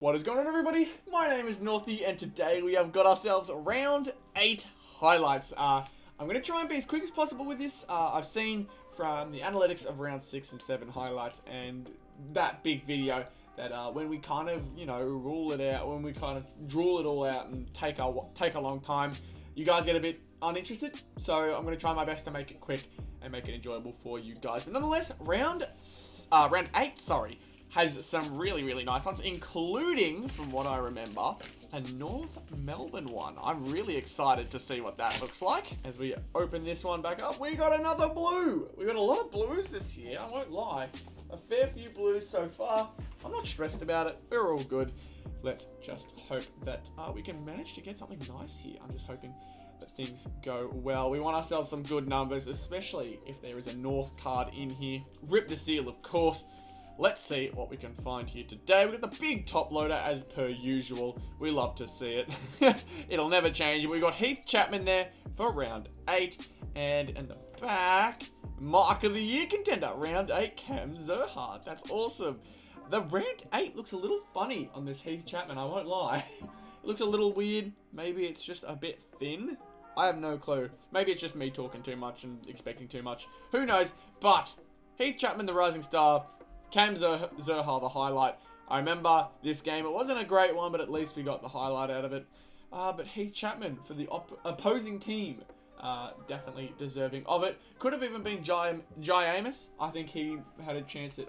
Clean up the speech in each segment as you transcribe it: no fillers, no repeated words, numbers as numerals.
What is going on, everybody? My name is Northy, and today we have got ourselves round 8 highlights. I'm going to try and be as quick as possible with this. I've seen from the analytics of round 6 and 7 highlights and that big video that when we kind of, rule it out, when we kind of drool it all out and take a long time, you guys get a bit uninterested. So I'm going to try my best to make it quick and make it enjoyable for you guys. But nonetheless, round 8, has some really nice ones, including, from what I remember, a North Melbourne one. I'm really excited to see what that looks like. As we open this one back up, we got another blue. We got a lot of blues this year, I won't lie. A fair few blues so far. I'm not stressed about it. We're all good. Let's just hope that we can manage to get something nice here. I'm just hoping that things go well. We want ourselves some good numbers, especially if there is a North card in here. Rip the seal, of course. Let's see what we can find here today. We've got the big top loader as per usual. We love to see it. It'll never change. We've got Heath Chapman there for round 8. And in the back, Mark of the Year contender, round 8, Cam Zerhardt. That's awesome. The round 8 looks a little funny on this Heath Chapman, I won't lie. It looks a little weird. Maybe it's just a bit thin. I have no clue. Maybe it's just me talking too much and expecting too much. Who knows? But Heath Chapman, the rising star, Cam Zerhardt, the highlight. I remember this game. It wasn't a great one, but at least we got the highlight out of it. But Heath Chapman for the opposing team, definitely deserving of it. Could have even been Jai Amos. I think he had a chance at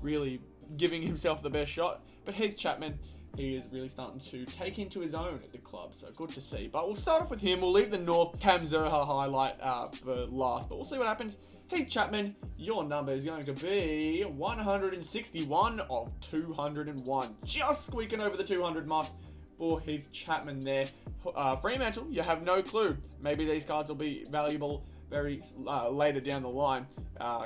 really giving himself the best shot. But Heath Chapman, he is really starting to take into his own at the club, so good to see. But we'll start off with him. We'll leave the North Cam Zerhardt highlight for last, but we'll see what happens. Heath Chapman, your number is going to be 161 of 201. Just squeaking over the 200 mark for Heath Chapman there. Fremantle, you have no clue. Maybe these cards will be valuable very later down the line,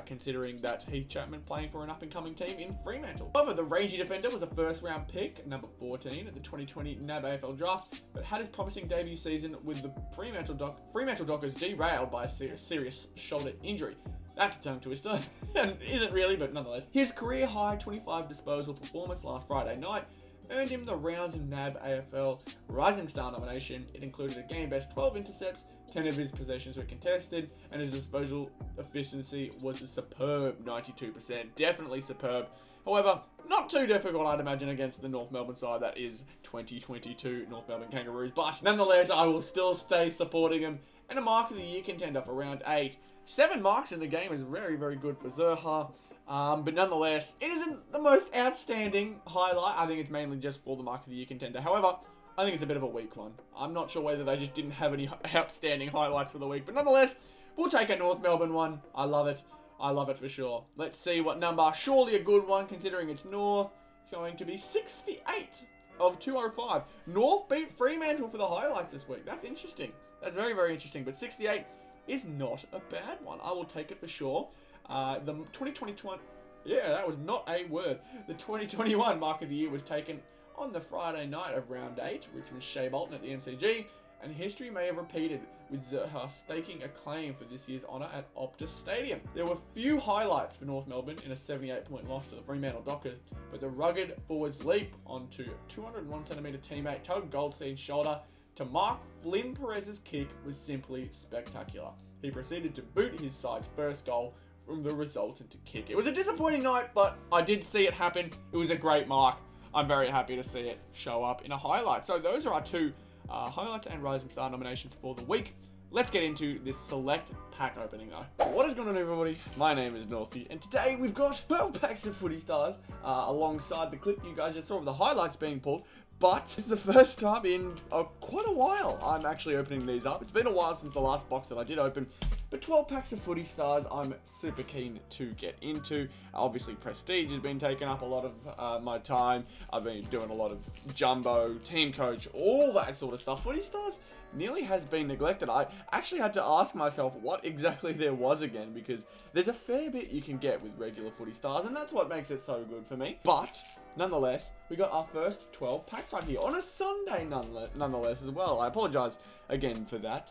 considering that Heath Chapman playing for an up-and-coming team in Fremantle. However, the rangy defender was a first-round pick, number 14 at the 2020 NAB AFL draft, but had his promising debut season with the Fremantle Dockers derailed by a serious shoulder injury. That's a tongue twister. Isn't really, but nonetheless. His career-high 25 disposal performance last Friday night earned him the rounds and NAB AFL Rising Star nomination. It included a game-best 12 intercepts, 10 of his possessions were contested, and his disposal efficiency was a superb 92%. Definitely superb. However, not too difficult, I'd imagine, against the North Melbourne side that is 2022 North Melbourne Kangaroos. But nonetheless, I will still stay supporting him. And a Mark of the Year contender for round 8. 7 marks in the game is very good for Zerha. But nonetheless, it isn't the most outstanding highlight. I think it's mainly just for the Mark of the Year contender. However, I think it's a bit of a weak one. I'm not sure whether they just didn't have any outstanding highlights for the week. But nonetheless, we'll take a North Melbourne one. I love it. I love it for sure. Let's see what number. Surely a good one considering it's North. It's going to be 68 of 205. North beat Fremantle for the highlights this week. That's interesting. That's very interesting. But 68 is not a bad one. I will take it for sure. The 2021... Yeah, that was not a word. The 2021 Mark of the Year was taken on the Friday night of round 8, which was Shea Bolton at the MCG, and history may have repeated, with Zerha staking a claim for this year's honour at Optus Stadium. There were few highlights for North Melbourne in a 78-point loss to the Fremantle Dockers, but the rugged forward's leap onto 201cm teammate Tug Goldstein's shoulder to mark Flynn Perez's kick was simply spectacular. He proceeded to boot his side's first goal from the resultant kick. It was a disappointing night, but I did see it happen. It was a great mark. I'm very happy to see it show up in a highlight. So those are our 2 highlights and Rising Star nominations for the week. Let's get into this select pack opening though. What is going on, everybody? My name is Northy, and today we've got 12 packs of Footy Stars alongside the clip you guys just saw of the highlights being pulled. But this is the first time in quite a while I'm actually opening these up. It's been a while since the last box that I did open. But 12 packs of Footy Stars I'm super keen to get into. Obviously, Prestige has been taking up a lot of my time. I've been doing a lot of Jumbo, Team Coach, all that sort of stuff. Footy Stars nearly has been neglected. I actually had to ask myself what exactly there was again, because there's a fair bit you can get with regular Footy Stars, and that's what makes it so good for me. But nonetheless, we got our first 12 packs right here on a Sunday, nonetheless as well. I apologize again for that,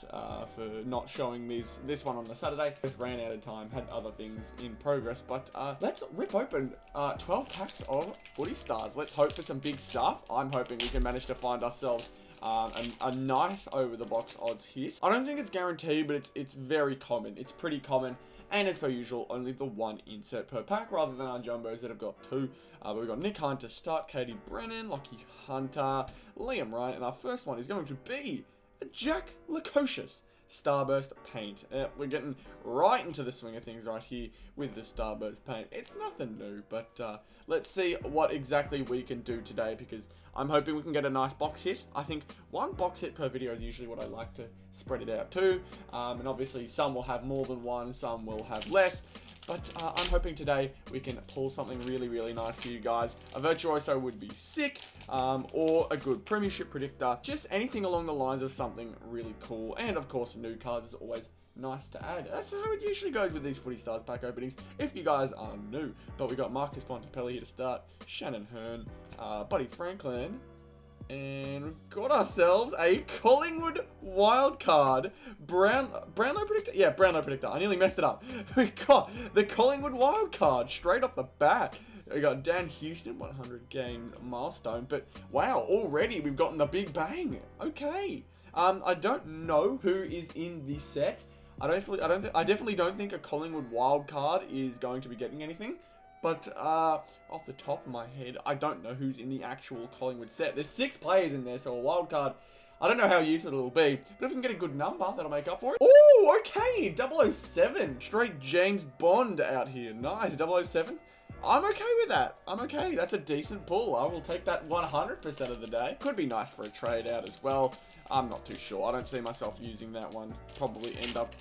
for not showing this one on a Saturday. Just ran out of time, had other things in progress, but let's rip open 12 packs of Footy Stars. Let's hope for some big stuff. I'm hoping we can manage to find ourselves a nice over-the-box odds hit. I don't think it's guaranteed, but it's very common. It's pretty common. And as per usual, only the one insert per pack rather than our jumbos that have got two. But we've got Nick Hunt to start, Katie Brennan, Lockie Hunter, Liam Ryan, and our first one is going to be a Jack Lukosius Starburst Paint. We're getting right into the swing of things right here with the Starburst Paint. It's nothing new, but let's see what exactly we can do today, because I'm hoping we can get a nice box hit. I think one box hit per video is usually what I like to spread it out to, and obviously some will have more than one, some will have less, but I'm hoping today we can pull something really, really nice for you guys. A Virtuoso would be sick, or a good Premiership Predictor, just anything along the lines of something really cool, and of course new cards is always nice to add. That's how it usually goes with these Footy Stars pack openings, if you guys are new. But we got Marcus Bontempelli here to start, Shannon Hearn, Buddy Franklin, and we've got ourselves a Collingwood wildcard. Brownlow Predictor? Yeah, Brownlow Predictor. I nearly messed it up. We got the Collingwood wildcard straight off the bat. We got Dan Houston, 100 game milestone. But wow, already we've gotten the big bang. Okay. I don't know who is in this set. I definitely don't think a Collingwood wildcard is going to be getting anything. But off the top of my head, I don't know who's in the actual Collingwood set. There's 6 players in there, so a wild card, I don't know how useful it'll be. But if we can get a good number, that'll make up for it. Oh, okay, 007. Straight James Bond out here. Nice, 007. I'm okay with that. I'm okay. That's a decent pull. I will take that 100% of the day. Could be nice for a trade out as well. I'm not too sure. I don't see myself using that one. Probably end up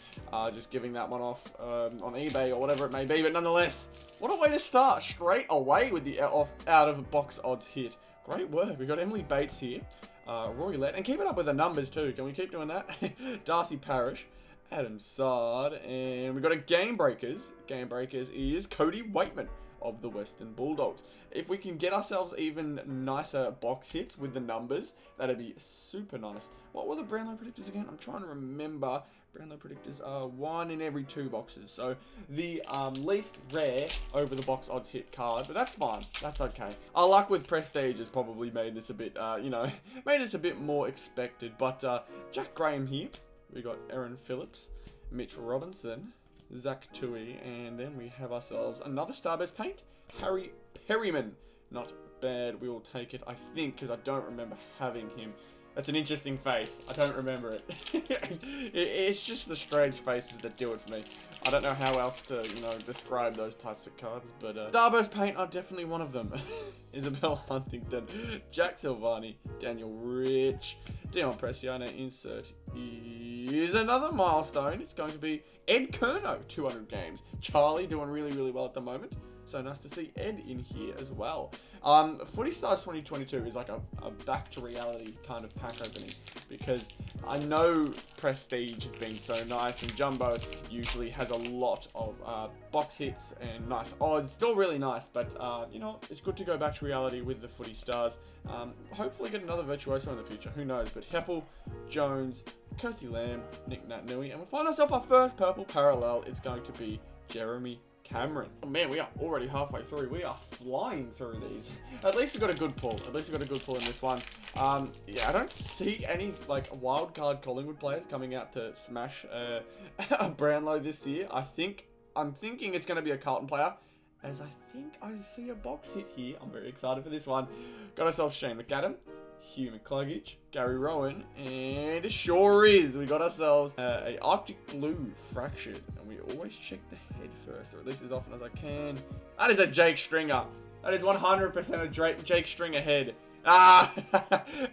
just giving that one off on eBay or whatever it may be. But nonetheless, what a way to start. Straight away with the out of box odds hit. Great work. We've got Emily Bates here. Rory Lett. And keep it up with the numbers too. Can we keep doing that? Darcy Parish. Adam Sard. And we've got a Game Breakers. Game Breakers is Cody Waitman of the Western Bulldogs. If we can get ourselves even nicer box hits with the numbers, that'd be super nice. What were the Brownlow Predictors again? I'm trying to remember. Brownlow Predictors are 1 in every 2 boxes. So the least rare over the box odds hit card, but that's fine. That's okay. Our luck with Prestige has probably made this a bit, made this a bit more expected. But Jack Graham here. We got Aaron Phillips, Mitch Robinson, Zach Tui, and then we have ourselves another Starburst Paint, Harry Perryman. Not bad, we will take it, I think, because I don't remember having him. That's an interesting face, I don't remember it. It's just the strange faces that do it for me. I don't know how else to, describe those types of cards, but Starburst Paint are definitely one of them. Isabel Huntington, Jack Silvani, Daniel Rich, Dion Preciano, insert is another milestone. It's going to be Ed Curnow, 200 games. Charlie doing really, really well at the moment. So nice to see Ed in here as well. Footy Stars 2022 is like a back to reality kind of pack opening, because I know Prestige has been so nice and Jumbo usually has a lot of box hits and nice odds. Still really nice, but it's good to go back to reality with the Footy Stars. Hopefully get another Virtuoso in the future, who knows. But Heppel, Jones, Kirsty Lamb, Nick Nat-Nui, and we'll find ourselves our first purple parallel. It's going to be Jeremy Cameron. Oh man, we are already halfway through. We are flying through these. At least we got a good pull. At least we got a good pull in this one. Yeah, I don't see any wildcard Collingwood players coming out to smash a Brownlow this year. I'm thinking it's going to be a Carlton player, as I think I see a box hit here. I'm very excited for this one. Got ourselves Shane McAdam, Hugh McCluggage, Gary Rowan, and it sure is. We got ourselves a Arctic Blue Fractured, and we always check the head first, or at least as often as I can. That is a Jake Stringer. That is 100% a Jake Stringer head. Ah,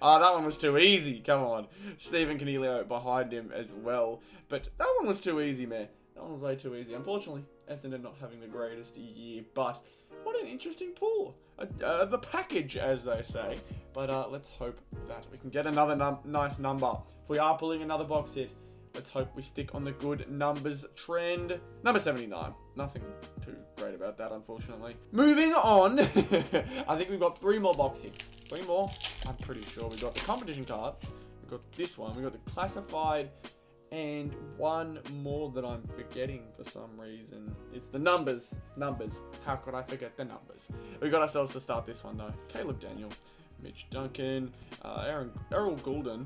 oh, that one was too easy. Come on. Stephen Canelio behind him as well. But that one was too easy, man. That one was way too easy. Unfortunately, Essendon not having the greatest year, but what an interesting pull. The package, as they say. But let's hope that we can get another nice number. If we are pulling another box hit, Let's hope we stick on the good numbers trend. Number 79. Nothing too great about that, unfortunately. Moving on. I think we've got 3 more box hits. 3 more? I'm pretty sure. We've got the competition card. We've got this one. We've got the classified. And 1 more that I'm forgetting for some reason. It's the numbers. Numbers. How could I forget the numbers? We got ourselves to start this one though. Caleb Daniel, Mitch Duncan, Errol Goulden,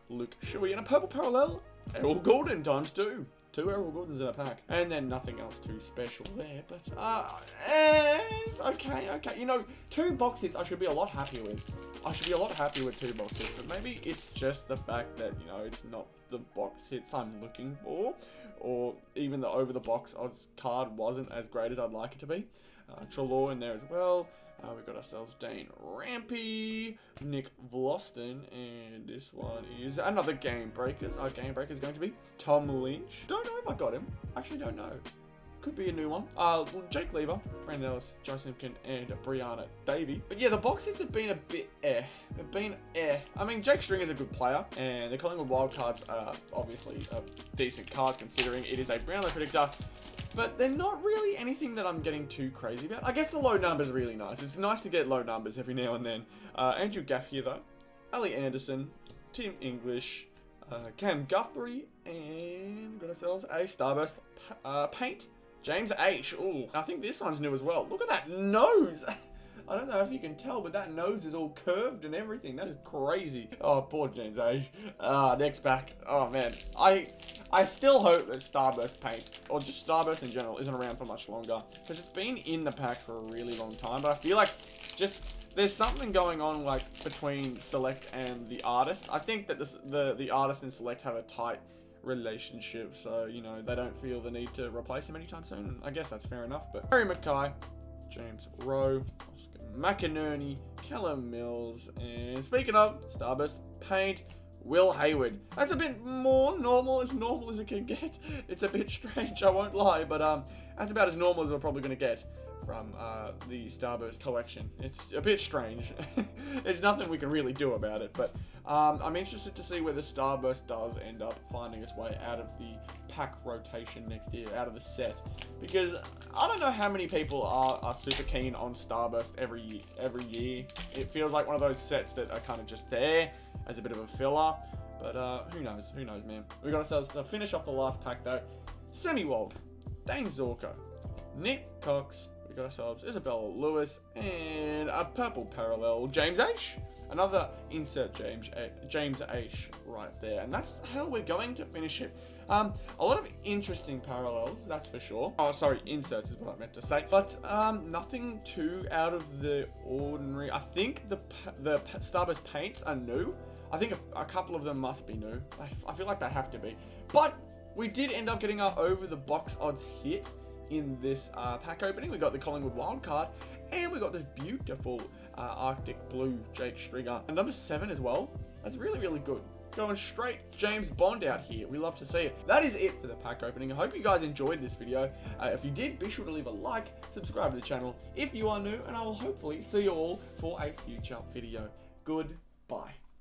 Luke Shuey, and a purple parallel. Errol Goulden times 2. 2 Errol Goulden's in a pack. And then nothing else too special there. But it's okay. You know, 2 box hits I should be a lot happier with. I should be a lot happier with 2 box hits. But maybe it's just the fact that, you know, it's not the box hits I'm looking for. Or even the over-the-box odds card wasn't as great as I'd like it to be. Trelaw in there as well. We've got ourselves Dane Rampy, Nick Vlosten, and this one is another Game Breakers. Our Game Breaker is going to be Tom Lynch. Don't know if I got him. Actually, don't know. Could be a new one. Jake Lever, Brandon Ellis, Joe Simpkin, and Brianna Davey. But yeah, the box hits have been a bit They've been I mean, Jake Stringer's a good player, and the Collingwood Wildcards are obviously a decent card considering it is a Brownlow Predictor. But they're not really anything that I'm getting too crazy about. I guess the low numbers are really nice. It's nice to get low numbers every now and then. Andrew Gaff here though. Ali Anderson, Tim English, Cam Guthrie, and got ourselves a Starburst Paint. James H. Ooh, I think this one's new as well. Look at that nose. I don't know if you can tell, but that nose is all curved and everything. That is crazy. Oh, poor James H. Next pack. Oh man, I still hope that Starburst Paint, or just Starburst in general, isn't around for much longer. Because it's been in the packs for a really long time. But I feel like just there's something going on like between Select and the artist. I think that the artist and Select have a tight relationship. So, you know, they don't feel the need to replace him anytime soon. I guess that's fair enough. But Harry Mackay, James Rowe, Oscar McInerney, Callum Mills, and speaking of Starburst Paint, Will Hayward. That's a bit more normal as it can get. It's a bit strange, I won't lie, but that's about as normal as we're probably going to get from the Starburst collection. It's a bit strange. There's nothing we can really do about it, but I'm interested to see whether Starburst does end up finding its way out of the pack rotation next year, out of the set, because I don't know how many people are super keen on Starburst every year. It feels like one of those sets that are kind of just there as a bit of a filler, but who knows, man. We got ourselves to finish off the last pack though. Semi-Wold, Dane Zorko, Nick Cox, we got ourselves Isabella Lewis, and a purple parallel, James H. Another insert James H right there, and that's how we're going to finish it. A lot of interesting parallels, that's for sure. Oh, sorry, inserts is what I meant to say. But nothing too out of the ordinary. I think the Starburst paints are new. I think a couple of them must be new. I feel like they have to be. But we did end up getting our over the box odds hit in this pack opening. We got the Collingwood Wildcard, and we got this beautiful Arctic Blue Jake Stringer. And number 7 as well. That's really, really good. Going straight James Bond out here. We love to see it. That is it for the pack opening. I hope you guys enjoyed this video. If you did, be sure to leave a like, subscribe to the channel if you are new, and I will hopefully see you all for a future video. Goodbye.